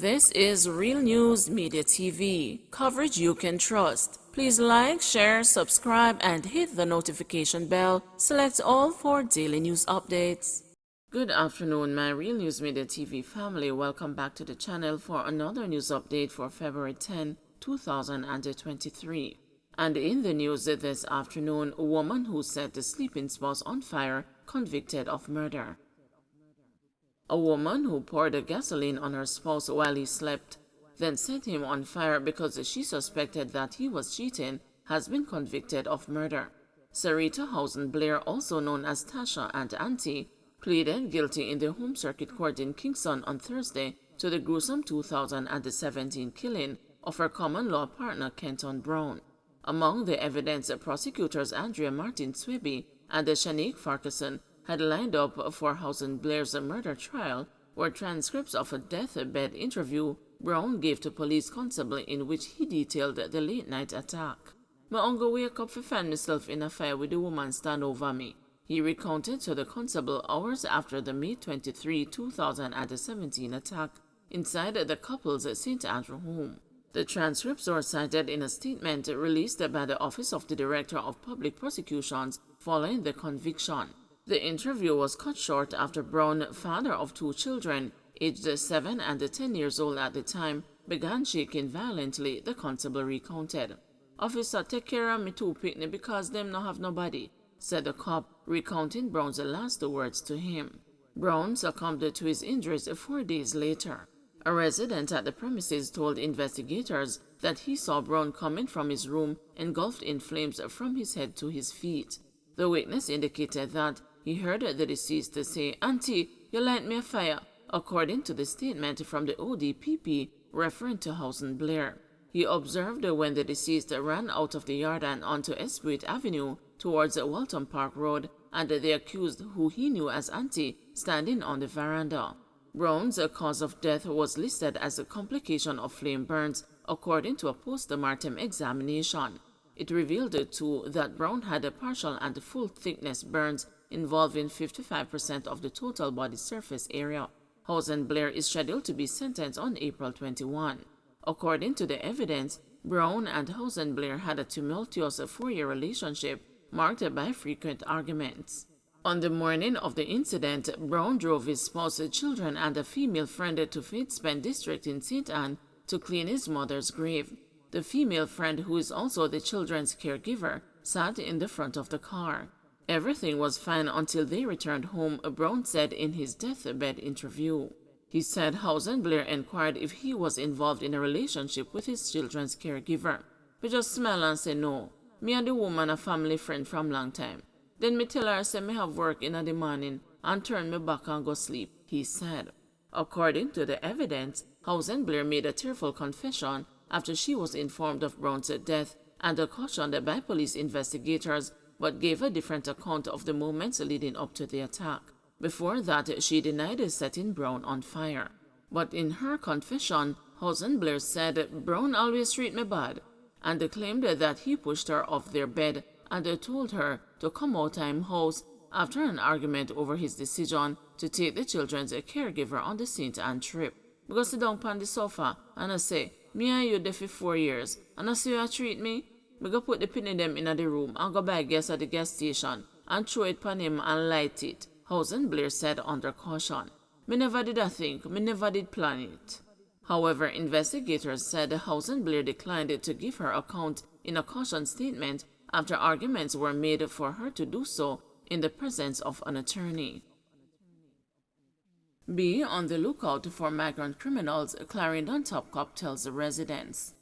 This is Real News Media TV, coverage you can trust. Please like, share, subscribe, and hit the notification bell. Select all for daily news updates. Good afternoon, my Real News Media TV family. Welcome back to the channel for another news update for February 10, 2023. And in the news this afternoon, a woman who set the sleeping spouse on fire convicted of murder. A woman who poured gasoline on her spouse while he slept, then set him on fire because she suspected that he was cheating, has been convicted of murder. Sarita Housen Blair, also known as Tasha and Auntie, pleaded guilty in the Home Circuit Court in Kingston on Thursday to the gruesome 2017 killing of her common-law partner Kenton Brown. Among the evidence, prosecutors Andrea Martin Swaby and Shanique Farquharson had lined up for Housen Blair's murder trial were transcripts of a deathbed interview Brown gave to police constable in which he detailed the late-night attack. "My uncle wake up to find myself in a fire with the woman stand over me," he recounted to the constable hours after the May 23, 2017 attack inside the couple's St. Andrew home. The transcripts were cited in a statement released by the Office of the Director of Public Prosecutions following the conviction. The interview was cut short after Brown, father of two children, aged 7 and 10 years old at the time, began shaking violently, the constable recounted. "Officer, take care of me two picnic because them no have nobody," said the cop, recounting Brown's last words to him. Brown succumbed to his injuries 4 days later. A resident at the premises told investigators that he saw Brown coming from his room engulfed in flames from his head to his feet. The witness indicated that he heard the deceased say, "Auntie, you light me a fire," according to the statement from the ODPP referring to Housen Blair. He observed when the deceased ran out of the yard and onto Esprit Avenue towards Walton Park Road, and the accused, who he knew as Auntie, standing on the veranda. Brown's cause of death was listed as a complication of flame burns, according to a post-mortem examination. It revealed too that Brown had a partial and full thickness burns involving 55% of the total body surface area. Housen Blair is scheduled to be sentenced on April 21. According to the evidence, Brown and Housen Blair had a tumultuous 4-year relationship marked by frequent arguments. On the morning of the incident, Brown drove his spouse, children, and a female friend to Faithspen District in St. Anne to clean his mother's grave. The female friend, who is also the children's caregiver, sat in the front of the car. "Everything was fine until they returned home," Brown said in his deathbed interview. He said Housen Blair inquired if he was involved in a relationship with his children's caregiver. "We just smile and say no. Me and the woman a family friend from long time. Then me tell her say me have work in the morning and turn me back and go sleep," he said. According to the evidence, Housen Blair made a tearful confession after she was informed of Brown's death and cautioned by police investigators, but gave a different account of the moments leading up to the attack. Before that, she denied setting Brown on fire. But in her confession, Housen Blair said Brown always treat me bad, and claimed that he pushed her off their bed and told her to come out of his house after an argument over his decision to take the children's caregiver on the St. Anne trip. "We go sit down on the sofa and I say, me and you there for 4 years, and I see how you treat me. We go put the pin in them in the room and go buy gas at the gas station and throw it upon him and light it," Housen Blair said under caution. "Me never did a thing, me never did plan it." However, investigators said Housen Blair declined to give her account in a caution statement after arguments were made for her to do so in the presence of an attorney. Be on the lookout for migrant criminals, Clarendon top cop tells the residents.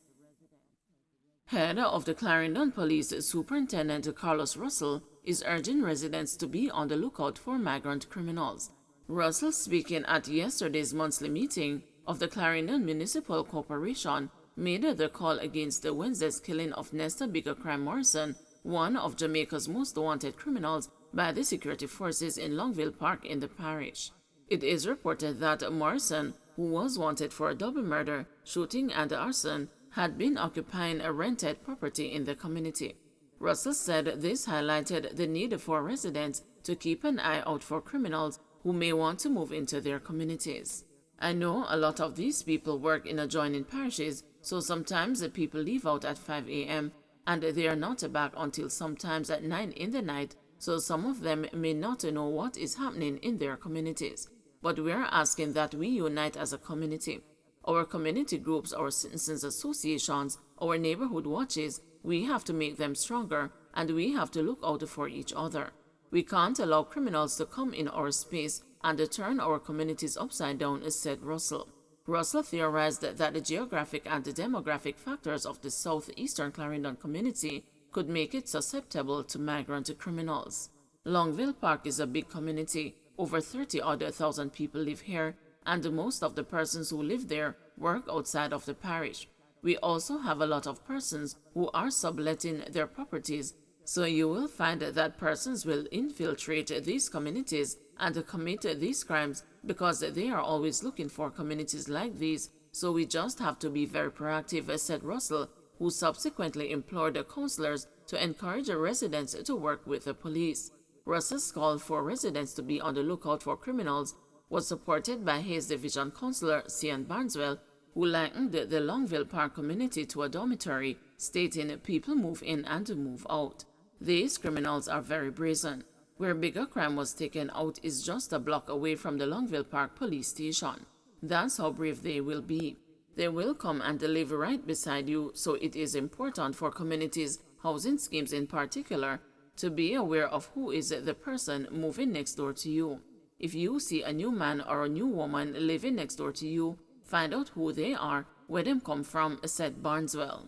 Head of the Clarendon Police Superintendent Carlos Russell is urging residents to be on the lookout for migrant criminals. Russell, speaking at yesterday's monthly meeting of the Clarendon Municipal Corporation, made the call against the Wednesday's killing of Nestor Bigger Crime Morrison, one of Jamaica's most wanted criminals, by the security forces in Longville Park in the parish. It is reported that Morrison, who was wanted for a double murder, shooting, and arson, had been occupying a rented property in the community. Russell said this highlighted the need for residents to keep an eye out for criminals who may want to move into their communities. I know a lot of these people work in adjoining parishes, so sometimes the people leave out at 5 a.m. and they are not back until sometimes at 9 in the night, so some of them may not know what is happening in their communities. But we are asking that we unite as a community. Our community groups, our citizens associations, our neighborhood watches, we have to make them stronger and we have to look out for each other. We can't allow criminals to come in our space and turn our communities upside down, said Russell. Russell theorized that the geographic and the demographic factors of the southeastern Clarendon community could make it susceptible to migrant criminals. Longville Park is a big community. Over 30,000 people live here, and most of the persons who live there work outside of the parish. We also have a lot of persons who are subletting their properties, so you will find that persons will infiltrate these communities and commit these crimes because they are always looking for communities like these, so we just have to be very proactive, said Russell, who subsequently implored the councillors to encourage residents to work with the police. Russell's call for residents to be on the lookout for criminals was supported by Hayes Division Councillor Cian Barneswell, who likened the Longville Park community to a dormitory, stating people move in and move out. These criminals are very brazen. Where bigger crime was taken out is just a block away from the Longville Park police station. That's how brave they will be. They will come and live right beside you, so it is important for communities, housing schemes in particular, to be aware of who is the person moving next door to you. If you see a new man or a new woman living next door to you, find out who they are, where them come from, said Barneswell.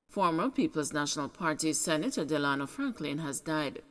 Former People's National Party Senator Delano Franklin has died.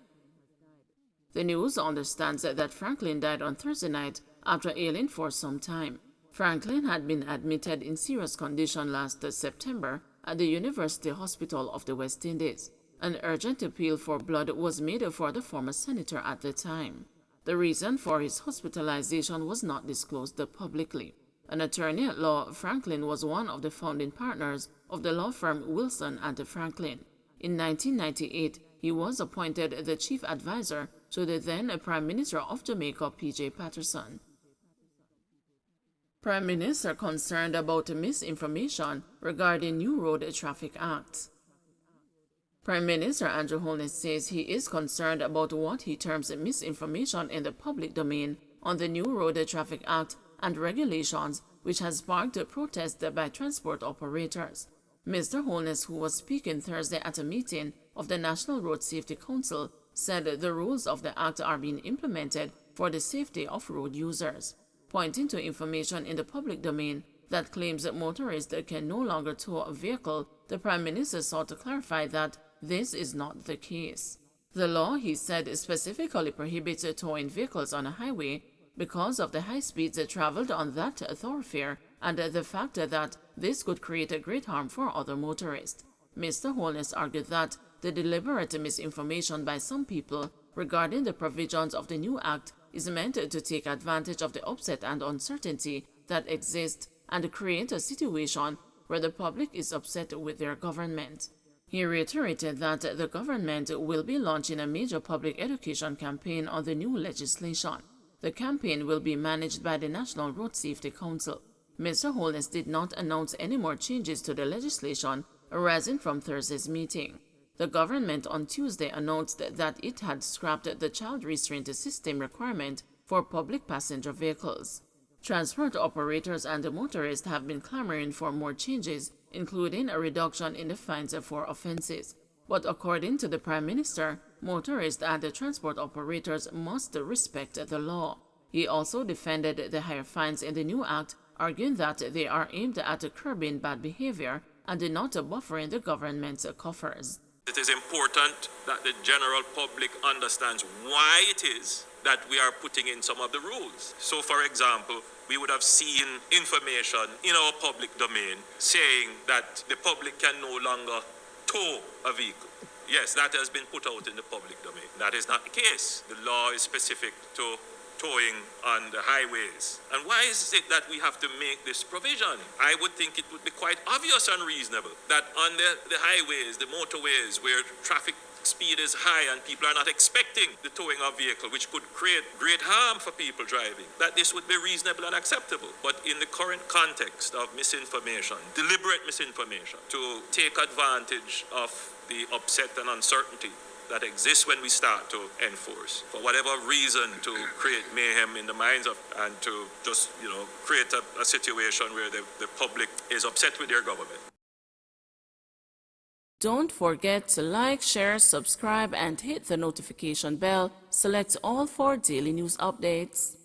The news understands that Franklin died on Thursday night after ailing for some time. Franklin had been admitted in serious condition last September at the University Hospital of the West Indies. An urgent appeal for blood was made for the former senator at the time. The reason for his hospitalization was not disclosed publicly. An attorney at law, Franklin was one of the founding partners of the law firm Wilson and Franklin. In 1998, he was appointed the chief advisor to the then Prime Minister of Jamaica, P.J. Patterson. Prime Minister concerned about misinformation regarding new Road Traffic Act. Prime Minister Andrew Holness says he is concerned about what he terms misinformation in the public domain on the new Road Traffic Act and regulations, which has sparked a protest by transport operators. Mr. Holness, who was speaking Thursday at a meeting of the National Road Safety Council, said the rules of the Act are being implemented for the safety of road users. Pointing to information in the public domain that claims that motorists can no longer tow a vehicle, the Prime Minister sought to clarify that this is not the case. The law, he said, specifically prohibits towing vehicles on a highway because of the high speeds traveled on that thoroughfare and the fact that this could create a great harm for other motorists. Mr. Holness argued that the deliberate misinformation by some people regarding the provisions of the new act is meant to take advantage of the upset and uncertainty that exist and create a situation where the public is upset with their government. He reiterated that the government will be launching a major public education campaign on the new legislation. The campaign will be managed by the National Road Safety Council. Mr. Holness did not announce any more changes to the legislation arising from Thursday's meeting. The government on Tuesday announced that it had scrapped the child restraint system requirement for public passenger vehicles. Transport operators and motorists have been clamoring for more changes, including a reduction in the fines for offenses. But according to the Prime Minister, motorists and the transport operators must respect the law. He also defended the higher fines in the new act, arguing that they are aimed at curbing bad behavior and not buffering the government's coffers. It is important that the general public understands why it is that we are putting in some of the rules. So, for example, we would have seen information in our public domain saying that the public can no longer tow a vehicle. Yes, that has been put out in the public domain. That is not the case. The law is specific to towing on the highways. And why is it that we have to make this provision? I would think it would be quite obvious and reasonable that on the highways, the motorways, where traffic speed is high and people are not expecting the towing of vehicle, which could create great harm for people driving, that this would be reasonable and acceptable. But in the current context of misinformation, deliberate misinformation, to take advantage of the upset and uncertainty that exists when we start to enforce, for whatever reason, to create mayhem in the minds of, and to just, create a situation where the public is upset with their government. Don't forget to like, share, subscribe, and hit the notification bell. Select all for daily news updates.